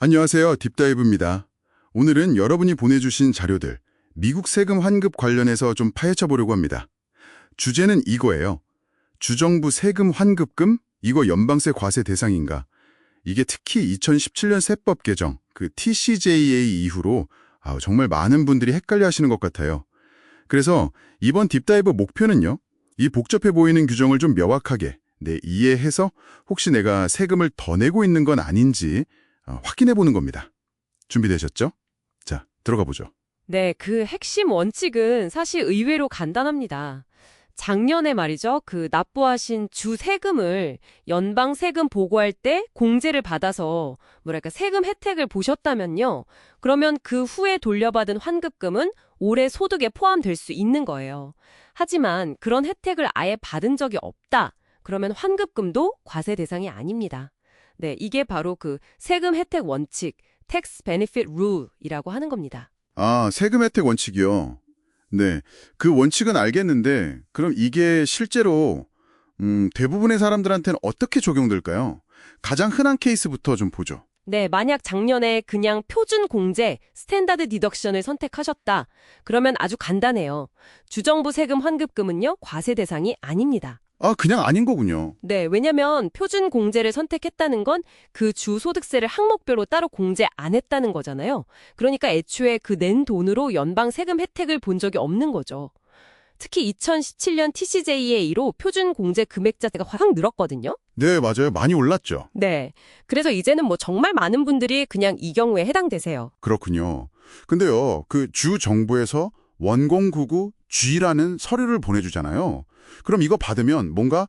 안녕하세요. 딥다이브입니다. 오늘은 여러분이 보내주신 자료들, 미국 세금 환급 관련해서 좀 파헤쳐 보려고 합니다. 주제는 이거예요. 주정부 세금 환급금? 이거 연방세 과세 대상인가? 이게 특히 2017년 세법 개정, 그 TCJA 이후로 정말 많은 분들이 헷갈려 하시는 것 같아요. 그래서 이번 딥다이브 목표는요. 이 복잡해 보이는 규정을 좀 명확하게 이해해서 혹시 내가 세금을 더 내고 있는 건 아닌지 확인해 보는 겁니다. 준비되셨죠? 자, 들어가 보죠. 네, 그 핵심 원칙은 사실 의외로 간단합니다. 작년에 말이죠. 그 납부하신 주 세금을 연방 세금 보고할 때 공제를 받아서 세금 혜택을 보셨다면요. 그러면 그 후에 돌려받은 환급금은 올해 소득에 포함될 수 있는 거예요. 하지만 그런 혜택을 아예 받은 적이 없다. 그러면 환급금도 과세 대상이 아닙니다. 네, 이게 바로 그 세금 혜택 원칙, Tax Benefit Rule이라고 하는 겁니다. 세금 혜택 원칙이요. 네, 그 원칙은 알겠는데 그럼 이게 실제로 대부분의 사람들한테는 어떻게 적용될까요? 가장 흔한 케이스부터 좀 보죠. 네, 만약 작년에 그냥 표준 공제, 스탠다드 디덕션을 선택하셨다. 그러면 아주 간단해요. 주정부 세금 환급금은요, 과세 대상이 아닙니다. 그냥 아닌 거군요. 네, 왜냐면 표준 공제를 선택했다는 건 그 주 소득세를 항목별로 따로 공제 안 했다는 거잖아요. 그러니까 애초에 그 낸 돈으로 연방 세금 혜택을 본 적이 없는 거죠. 특히 2017년 TCJA로 표준 공제 금액 자체가 확 늘었거든요. 네, 맞아요. 많이 올랐죠. 네, 그래서 이제는 정말 많은 분들이 그냥 이 경우에 해당되세요. 그렇군요. 근데요, 그 주 정부에서 원공구구 G라는 서류를 보내주잖아요. 그럼 이거 받으면 뭔가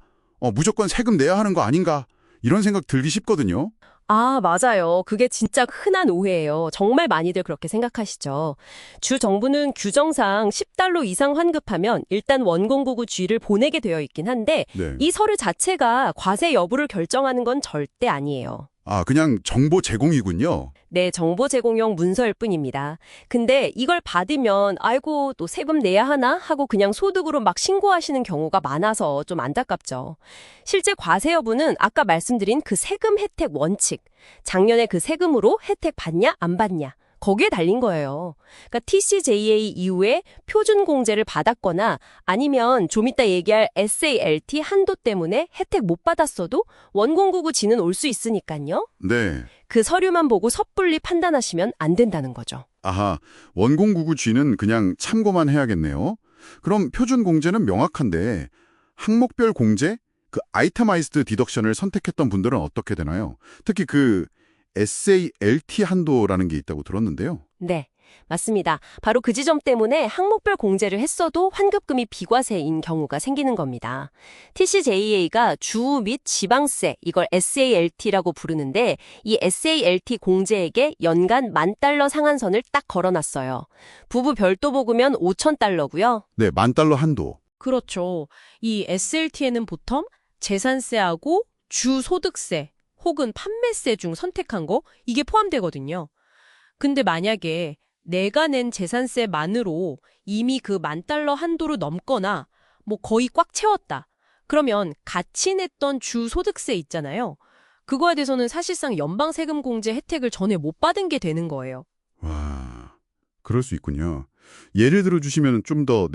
무조건 세금 내야 하는 거 아닌가? 이런 생각 들기 쉽거든요. 맞아요. 그게 진짜 흔한 오해예요. 정말 많이들 그렇게 생각하시죠. 주 정부는 규정상 10달러 이상 환급하면 일단 원공구구 G를 보내게 되어 있긴 한데 네. 이 서류 자체가 과세 여부를 결정하는 건 절대 아니에요. 그냥 정보 제공이군요. 네, 정보 제공용 문서일 뿐입니다. 근데 이걸 받으면 아이고 또 세금 내야 하나 하고 그냥 소득으로 막 신고하시는 경우가 많아서 좀 안타깝죠. 실제 과세 여부는 아까 말씀드린 그 세금 혜택 원칙, 작년에 그 세금으로 혜택 받냐 안 받냐 거기에 달린 거예요. 그러니까 TCJA 이후에 표준 공제를 받았거나 아니면 좀 이따 얘기할 SALT 한도 때문에 혜택 못 받았어도 원공구구 G는 올 수 있으니까요. 네. 그 서류만 보고 섣불리 판단하시면 안 된다는 거죠. 원공구구 G는 그냥 참고만 해야겠네요. 그럼 표준 공제는 명확한데 항목별 공제, 그 아이템아이즈드 디덕션을 선택했던 분들은 어떻게 되나요? 특히 그 SALT 한도라는 게 있다고 들었는데요. 네, 맞습니다. 바로 그 지점 때문에 항목별 공제를 했어도 환급금이 비과세인 경우가 생기는 겁니다. TCJA가 주 및 지방세, 이걸 SALT라고 부르는데 이 SALT 공제액에 연간 $10,000 상한선을 딱 걸어놨어요. 부부 별도 보급면 $5,000고요. 네, $10,000 한도. 그렇죠. 이 SLT에는 보통 재산세하고 주소득세 혹은 판매세 중 선택한 거 이게 포함되거든요. 근데 만약에 내가 낸 재산세만으로 이미 그 $10,000 한도를 넘거나 거의 꽉 채웠다. 그러면 같이 냈던 주소득세 있잖아요. 그거에 대해서는 사실상 연방세금 공제 혜택을 전에 못 받은 게 되는 거예요. 와, 그럴 수 있군요. 예를 들어 주시면 좀 더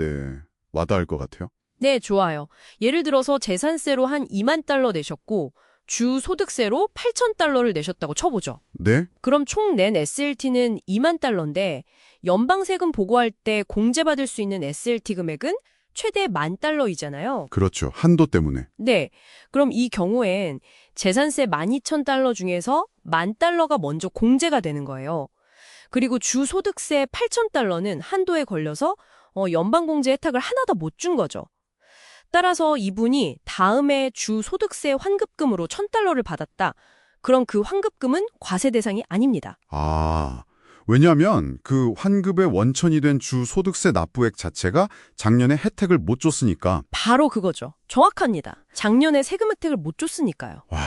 와닿을 것 같아요. 네, 좋아요. 예를 들어서 재산세로 한 $20,000 내셨고 주소득세로 $8,000를 내셨다고 쳐보죠. 네? 그럼 총 낸 SLT는 $20,000인데 연방세금 보고할 때 공제받을 수 있는 SLT 금액은 최대 $10,000이잖아요. 그렇죠. 한도 때문에. 네, 그럼 이 경우엔 재산세 $12,000 중에서 $10,000가 먼저 공제가 되는 거예요. 그리고 주소득세 $8,000는 한도에 걸려서 연방공제 혜택을 하나도 못 준 거죠. 따라서 이분이 다음에 주소득세 환급금으로 $1,000를 받았다. 그럼 그 환급금은 과세 대상이 아닙니다. 왜냐하면 그 환급의 원천이 된 주소득세 납부액 자체가 작년에 혜택을 못 줬으니까. 바로 그거죠. 정확합니다. 작년에 세금 혜택을 못 줬으니까요. 와,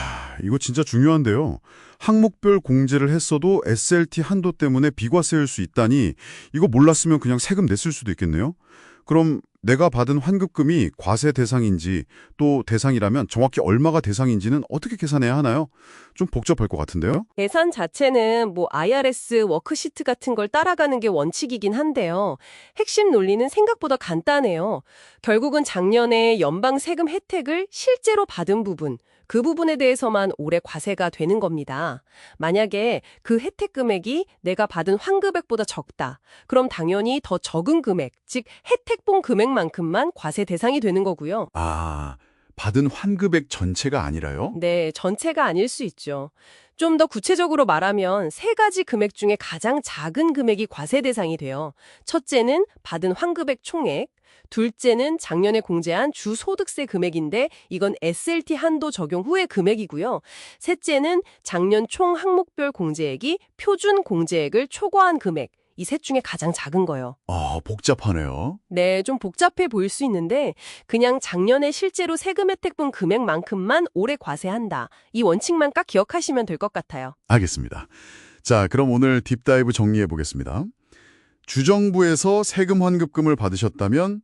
이거 진짜 중요한데요. 항목별 공제를 했어도 SLT 한도 때문에 비과세일 수 있다니 이거 몰랐으면 그냥 세금 냈을 수도 있겠네요. 그럼 내가 받은 환급금이 과세 대상인지 또 대상이라면 정확히 얼마가 대상인지는 어떻게 계산해야 하나요? 좀 복잡할 것 같은데요? 계산 자체는 뭐 IRS 워크시트 같은 걸 따라가는 게 원칙이긴 한데요. 핵심 논리는 생각보다 간단해요. 결국은 작년에 연방 세금 혜택을 실제로 받은 부분, 그 부분에 대해서만 올해 과세가 되는 겁니다. 만약에 그 혜택 금액이 내가 받은 환급액보다 적다. 그럼 당연히 더 적은 금액, 즉 혜택 본 금액만큼만 과세 대상이 되는 거고요. 아, 받은 환급액 전체가 아니라요? 네, 전체가 아닐 수 있죠. 좀 더 구체적으로 말하면 세 가지 금액 중에 가장 작은 금액이 과세 대상이 돼요. 첫째는 받은 환급액 총액, 둘째는 작년에 공제한 주소득세 금액인데 이건 SLT 한도 적용 후의 금액이고요. 셋째는 작년 총 항목별 공제액이 표준 공제액을 초과한 금액. 이 셋 중에 가장 작은 거예요. 아, 복잡하네요. 네, 좀 복잡해 보일 수 있는데 그냥 작년에 실제로 세금 혜택 본 금액만큼만 올해 과세한다. 이 원칙만 딱 기억하시면 될 것 같아요. 알겠습니다. 자, 그럼 오늘 딥다이브 정리해 보겠습니다. 주정부에서 세금 환급금을 받으셨다면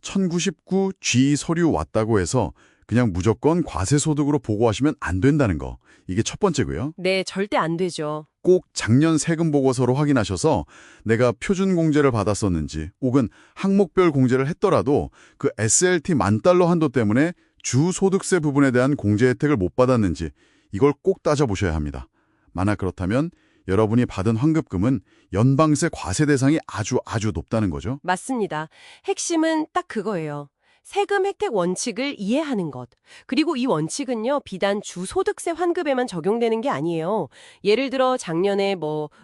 1099G 서류 왔다고 해서 그냥 무조건 과세소득으로 보고하시면 안 된다는 거. 이게 첫 번째고요. 네, 절대 안 되죠. 꼭 작년 세금 보고서로 확인하셔서 내가 표준 공제를 받았었는지 혹은 항목별 공제를 했더라도 그 SLT $10,000 한도 때문에 주소득세 부분에 대한 공제 혜택을 못 받았는지 이걸 꼭 따져보셔야 합니다. 만약 그렇다면 여러분이 받은 환급금은 연방세 과세 대상이 아주 높다는 거죠. 맞습니다. 핵심은 딱 그거예요. 세금 혜택 원칙을 이해하는 것. 그리고 이 원칙은요, 비단 주소득세 환급에만 적용되는 게 아니에요. 예를 들어 작년에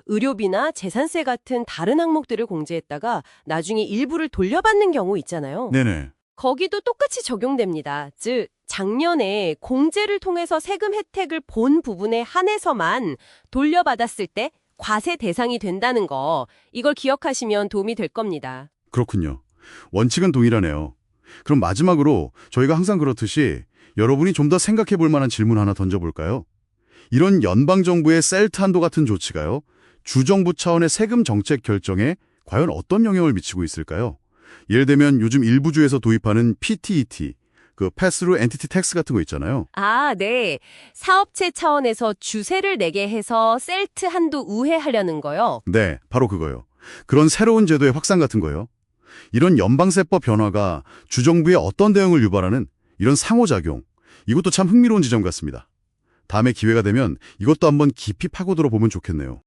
의료비나 재산세 같은 다른 항목들을 공제했다가 나중에 일부를 돌려받는 경우 있잖아요. 네네. 거기도 똑같이 적용됩니다. 즉, 작년에 공제를 통해서 세금 혜택을 본 부분에 한해서만 돌려받았을 때 과세 대상이 된다는 거, 이걸 기억하시면 도움이 될 겁니다. 그렇군요. 원칙은 동일하네요. 그럼 마지막으로 저희가 항상 그렇듯이 여러분이 좀 더 생각해 볼 만한 질문 하나 던져볼까요? 이런 연방정부의 셀트 한도 같은 조치가요, 주정부 차원의 세금 정책 결정에 과연 어떤 영향을 미치고 있을까요? 예를 들면 요즘 일부 주에서 도입하는 PTET, 그 Pass-through Entity Tax 같은 거 있잖아요. 아, 네. 사업체 차원에서 주세를 내게 해서 셀트 한도 우회하려는 거요. 네, 바로 그거요. 그런 새로운 제도의 확산 같은 거요. 이런 연방세법 변화가 주정부에 어떤 대응을 유발하는 이런 상호작용, 이것도 참 흥미로운 지점 같습니다. 다음에 기회가 되면 이것도 한번 깊이 파고들어 보면 좋겠네요.